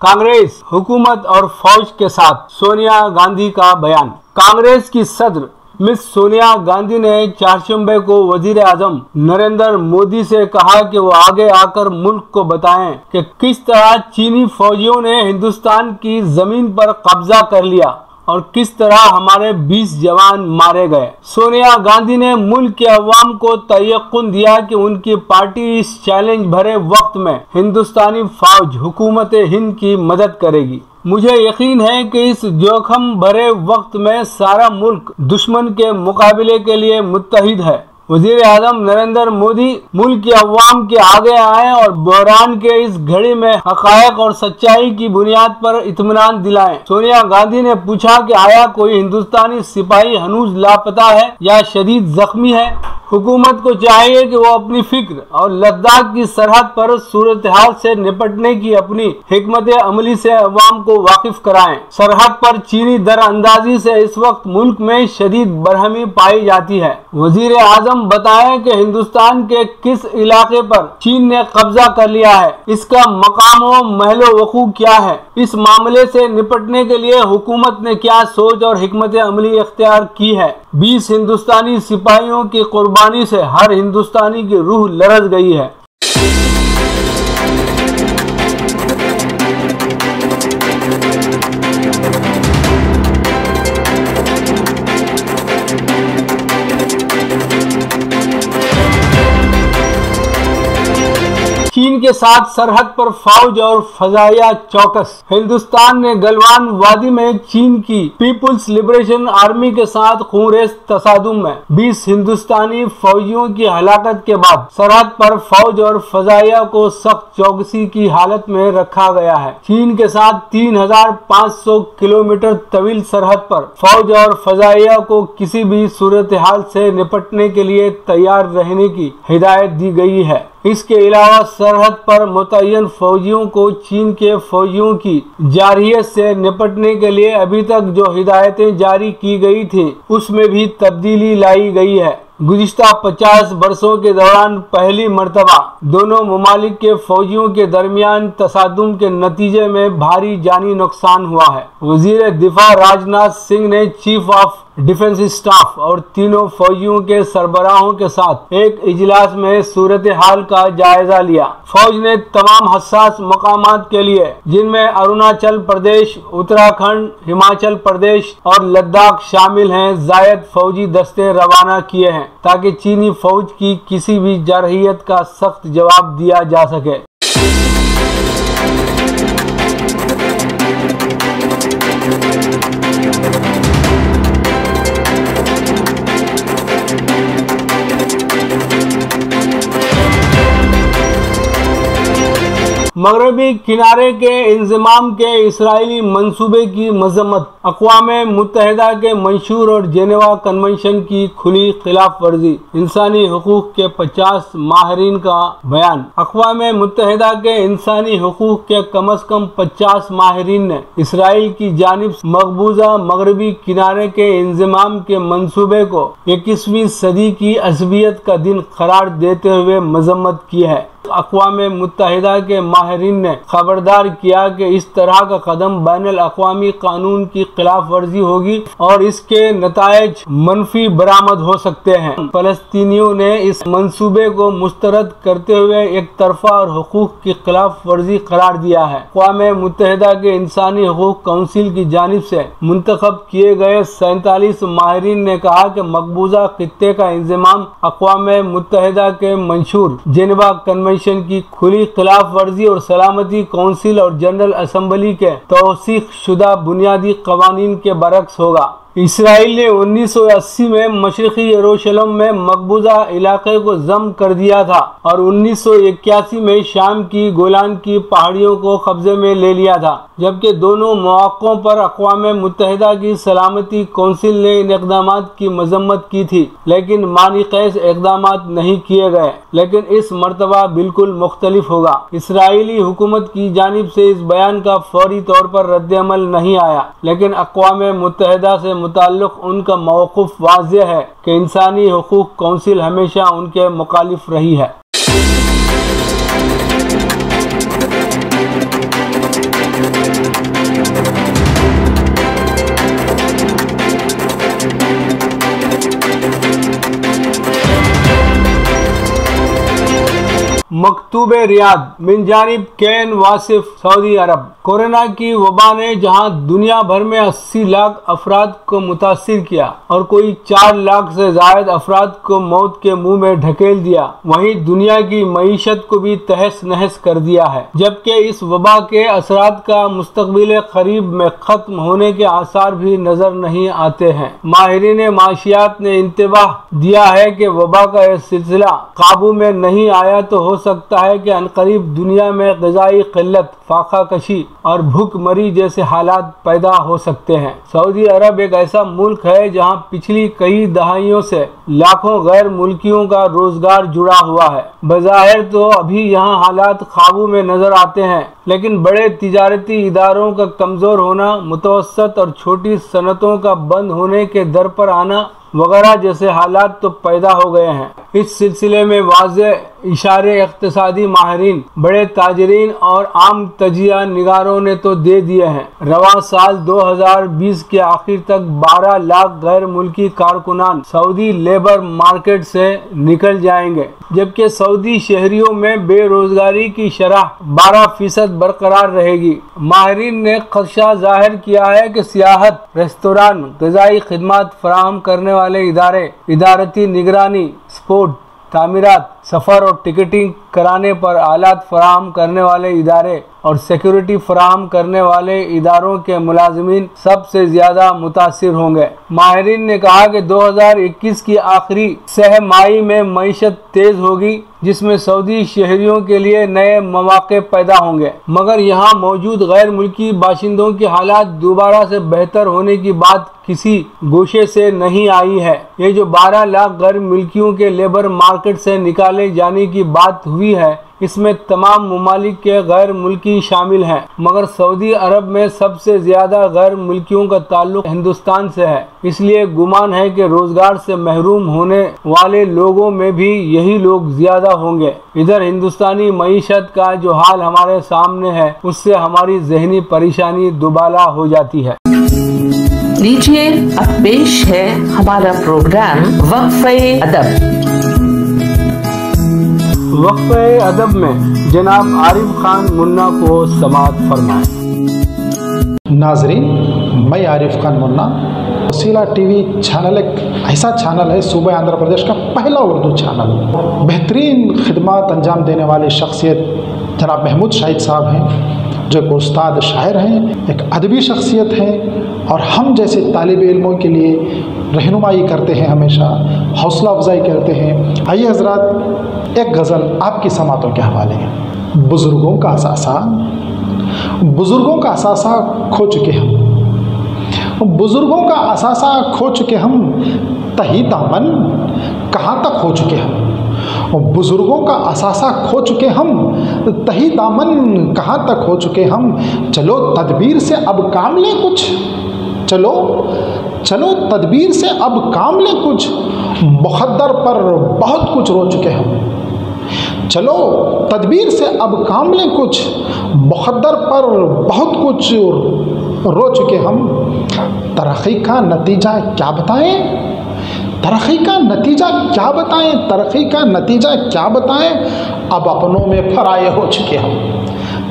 कांग्रेस हुकूमत और फौज के साथ, सोनिया गांधी का बयान। कांग्रेस की सदर मिस सोनिया गांधी ने चारशंबे को वजीर आजम नरेंद्र मोदी से कहा कि वो आगे आकर मुल्क को बताएं कि किस तरह चीनी फौजियों ने हिंदुस्तान की जमीन पर कब्जा कर लिया और किस तरह हमारे 20 जवान मारे गए। सोनिया गांधी ने मुल्क के अवाम को तयक़ुन दिया कि उनकी पार्टी इस चैलेंज भरे वक्त में हिंदुस्तानी फौज हुकूमत हिंद की मदद करेगी। मुझे यकीन है कि इस जोखिम भरे वक्त में सारा मुल्क दुश्मन के मुकाबले के लिए मुत्तहिद है। वजीर आजम नरेंद्र मोदी मुल्क के अवाम के आगे आए और बहरान के इस घड़ी में हक़ायक़ और सच्चाई की बुनियाद पर इत्मीनान दिलाएं। सोनिया गांधी ने पूछा कि आया कोई हिंदुस्तानी सिपाही हनूज लापता है या शदीद जख्मी है। हुकूमत को चाहिए कि वो अपनी फिक्र और लद्दाख की सरहद पर सूरत हाल से निपटने की अपनी हिकमत अमली से अवाम को वाकिफ कराएं। सरहद पर चीनी दरअंदाजी से इस वक्त मुल्क में शदीद बरहमी पाई जाती है। वजीर आजम बताएं कि हिंदुस्तान के किस इलाके पर चीन ने कब्जा कर लिया है, इसका मकाम व महलो वकू क्या है, इस मामले से निपटने के लिए हुकूमत ने क्या सोच और हिकमत अमली इख्तियार की है। 20 हिंदुस्तानी सिपाहियों की कुर्बानी से हर हिंदुस्तानी की रूह लरज गई है। चीन के साथ सरहद पर फौज और फजाइया चौकस। हिंदुस्तान ने गलवान वादी में चीन की पीपुल्स लिबरेशन आर्मी के साथ खूनरेज तसादुम में 20 हिंदुस्तानी फौजियों की हलाकत के बाद सरहद पर फौज और फजाइया को सख्त चौकसी की हालत में रखा गया है। चीन के साथ 3500 किलोमीटर तवील सरहद पर फौज और फजाइया को किसी भी सूरत हाल से निपटने के लिए तैयार रहने की हिदायत दी गई है। इसके अलावा सरहद पर मुतय्यन फौजियों को चीन के फौजियों की जारहियत से निपटने के लिए अभी तक जो हिदायतें जारी की गई थी उसमें भी तब्दीली लाई गई है। गुज़िश्ता 50 वर्षों के दौरान पहली मर्तबा दोनों ममालिक के फौजियों के दरमियान तसादुम के नतीजे में भारी जानी नुकसान हुआ है। वजीर दिफा राजनाथ सिंह ने चीफ ऑफ डिफेंस स्टाफ और तीनों फौजियों के सरबराहों के साथ एक इजलास में सूरत हाल का जायजा लिया। फौज ने तमाम हसास मकामात के लिए, जिनमें अरुणाचल प्रदेश, उत्तराखंड, हिमाचल प्रदेश और लद्दाख शामिल हैं, जायद फौजी दस्ते रवाना किए हैं ताकि चीनी फौज की किसी भी जारहियत का सख्त जवाब दिया जा सके। मगरबी किनारे के इंजमाम के इसराइली मंसूबे की मजम्मत। अक़वाम मुत्तहिदा के मंशूर और जेनेवा कन्वेंशन की खुली खिलाफ वर्जी। इंसानी हुकूक के 50 माहिरीन का बयान। अक़वाम मुत्तहिदा के इंसानी हुकूक के कम अज कम 50 माहिरीन ने इसराइल की जानिब मकबूजा मगरबी किनारे के इंजमाम के मंसूबे को 21वीं सदी की अज़बियत का दिन करार देते हुए मजम्मत की है। अक़वाम मुत्तहिदा के माहिरीन ने खबरदार किया कि इस तरह का कदम बैनुल अक़वामी कानून की खिलाफ वर्जी होगी और इसके नतायज मनफी बरामद हो सकते हैं। फलस्तीनियों ने इस मंसूबे को मुस्तरद करते हुए एक तरफा और हुकूक की खिलाफ वर्जी करार दिया है। अक़वाम मुत्तहिदा के इंसानी हुकूक काउंसिल की जानिब से मुंतखब किए गए 47 माहिरीन ने कहा कि मकबूजा खित्ते का इंजमाम अक़वाम मुत्तहिदा के मंशूर जेनेवा कन्वेंशन की खुली खिलाफ वर्जी और सलामती काउंसिल और जनरल असम्बली के तौसीक शुदा बुनियादी कवानीन के बरक्स होगा। इसराइल ने 1980 में मशरक़ी यरूशलेम में मकबूजा इलाके को ज़म कर दिया था और 1981 में शाम की गोलान की पहाड़ियों को कब्जे में ले लिया था, जबकि दोनों मौक़ों पर अक़वाम मुत्तहिदा की सलामती कौंसिल ने इन इक़दामात की मजम्मत की थी, लेकिन मानीक़ैस इक़दामात नहीं किए गए। लेकिन इस मरतबा बिल्कुल मुख्तलिफ होगा। इसराइली हुकूमत की जानिब से इस बयान का फौरी तौर पर रद्द-ए-अमल नहीं आया, लेकिन अक़वाम मुत्तहिदा से मुताल्लिक़ उनका मौक़िफ़ वाज़ेह है कि इंसानी हुकूक काउंसिल हमेशा उनके मुखालिफ रही है। मकतूब रियाद मिन जानिब can Wasif Saudi Arab. Corona की वबा ने जहां दुनिया भर में 80 लाख अफराद को मुतासिर किया और कोई 4 लाख से ज्यादा अफराद को मौत के मुंह में ढकेल दिया, वहीं दुनिया की मईशत को भी तहस नहस कर दिया है। जबकि इस वबा के असरात का मुस्तकबिल करीब में खत्म होने के आसार भी नजर नहीं आते हैं। माहिरीन माशियात ने इंतबाह दिया है कि वबा का यह सिलसिला काबू में नहीं आया तो हो सकता है कि अनकरीब दुनिया में ग़िज़ाई क़िल्लत, फाका कशी और भूखमरी जैसे हालात पैदा हो सकते हैं। सऊदी अरब एक ऐसा मुल्क है जहां पिछली कई दहाइयों से लाखों गैर मुल्कियों का रोजगार जुड़ा हुआ है। बज़ाहिर तो अभी यहां हालात काबू में नजर आते हैं, लेकिन बड़े तिजारती इदारों का कमजोर होना, मुतवस्सत और छोटी सनतों का बंद होने के दर पर आना वगैरह जैसे हालात तो पैदा हो गए हैं। इस सिलसिले में वाज़ेह इशारे इक़्तिसादी माहिरीन, बड़े ताजरीन और आम तजिया निगारों ने तो दे दिए हैं। रवा साल 2020 के आखिर तक 12 लाख गैर मुल्की कारकुनान सऊदी लेबर मार्केट से निकल जाएंगे, जबकि सऊदी शहरियों में बेरोजगारी की शरह 12% बरकरार रहेगी। माहिरीन ने खदशा जाहिर किया है कि सियाहत, रेस्तोरां, ग़िज़ाई खिदमात फराहम करने वाले इदारे, इदारती निगरानी, स्पोर्ट, तामीरात, सफ़र और टिकटिंग कराने पर आलात फराहम करने वाले इदारे और सिक्योरिटी फराहम करने वाले इदारों के मुलाजिमीन सबसे ज्यादा मुतासिर होंगे। माहिरीन ने कहा कि 2021 की आखिरी सहमाही में मईशत तेज होगी, जिसमें सऊदी शहरियों के लिए नए मौके पैदा होंगे, मगर यहाँ मौजूद गैर मुल्की बाशिंदों की हालात दोबारा से बेहतर होने की बात किसी गोशे से नहीं आई है। ये जो 12 लाख गैर मुल्कियों के लेबर मार्केट से निकाले जाने की बात हुई है, इसमें तमाम ममालिक के गैर मुल्की शामिल हैं, मगर सऊदी अरब में सबसे ज्यादा गैर मुल्कियों का ताल्लुक हिंदुस्तान से है। इसलिए गुमान है कि रोजगार से महरूम होने वाले लोगों में भी यही लोग ज्यादा होंगे। इधर हिंदुस्तानी मईशत का जो हाल हमारे सामने है, उससे हमारी जहनी परेशानी दुबाला हो जाती है। लीजिए अब पेश है हमारा प्रोग्राम वक्फ़े अदब। वक्फ़े अदब में जनाब आरिफ खान मुन्ना को समाअत फरमाएं। नाजरीन, मैं आरिफ खान मुन्ना। वसीला टीवी चैनल एक ऐसा चैनल है, सूबे आंध्र प्रदेश का पहला उर्दू चैनल। बेहतरीन खिदमत अंजाम देने वाले शख्सियत जनाब महमूद शाहिद साहब हैं, जो एक उस्ताद शायर हैं, एक अदबी शख्सियत हैं और हम जैसे तालिब इल्मों के लिए रहनुमाई करते हैं, हमेशा हौसला अफजाई करते हैं। आइए हजरात, एक गज़ल आपकी समातों के हवाले है। बुज़ुर्गों का असासा खो चुके हम, बुज़ुर्गों का असासा खो चुके हम, तही दामन कहाँ तक हो चुके हम। बुज़ुर्गों का असासा खो चुके हम, तही दामन कहाँ तक हो चुके हम। चलो तदबीर से अब काम लें कुछ, चलो तदबीर से अब काम लें कुछ, मुक़द्दर पर बहुत कुछ रो चुके हम। चलो तदबीर से अब काम लें कुछ, मुक़द्दर पर बहुत कुछ रो चुके हम। तरक्की का नतीजा क्या बताएं, तरक्की का नतीजा क्या बताएं, तरक्की का नतीजा क्या बताएं, अब अपनों में पराये हो चुके हम।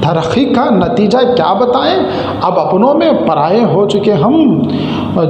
तरक्की का नतीजा क्या बताएं, अब अपनों में पराये हो चुके हम।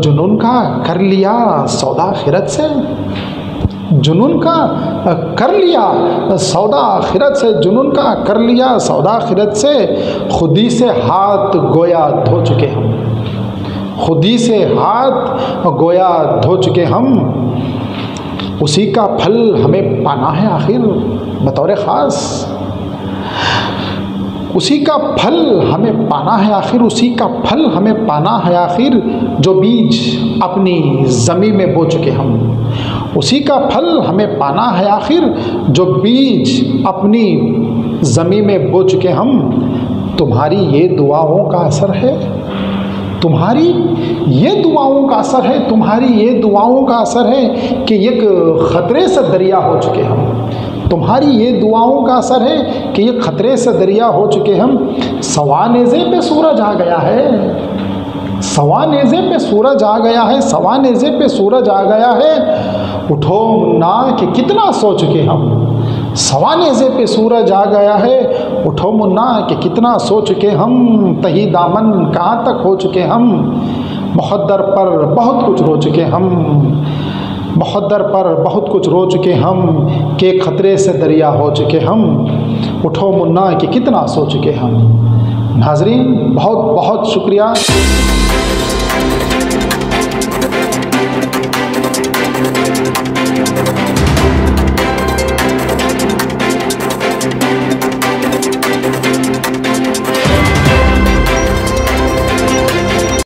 जुनून का कर लिया सौदा आखिरत से, जुनून का कर लिया सौदा आखिरत से, जुनून का कर लिया सौदा आखिरत से। खुदी से हाथ गोया धो चुके हम, खुदी से हाथ गोया धो चुके हम। उसी का फल हमें पाना है आखिर बतौर ख़ास, उसी का फल हमें पाना है आखिर, उसी का फल हमें पाना है आखिर। जो बीज अपनी ज़मीन में बो चुके हम, उसी का फल हमें पाना है आखिर। जो बीज अपनी ज़मीन में बो चुके हम। तुम्हारी ये दुआओं का असर है, तुम्हारी ये दुआओं का असर है, तुम्हारी ये दुआओं का असर है कि एक ख़तरे से दरिया हो चुके हम। तुम्हारी ये दुआओं का असर है कि ये ख़तरे से दरिया हो चुके हम। सवानेज़े पे सूरज आ गया है, सवानेज़े पे सूरज आ गया है, सवानेज़े पे सूरज आ गया है। उठो ना कि कितना सो चुके हम, सवानेज़े पे सूरज आ गया है, उठो मुन्ना कि कितना सो चुके हम, तही दामन कहाँ तक हो चुके हम, मुक़द्दर पर बहुत कुछ रो चुके हम, मुक़द्दर पर बहुत कुछ रो चुके हम, के ख़तरे से दरिया हो चुके हम, उठो मुन्ना कि कितना सो चुके हम। नाज़रीन, बहुत बहुत शुक्रिया।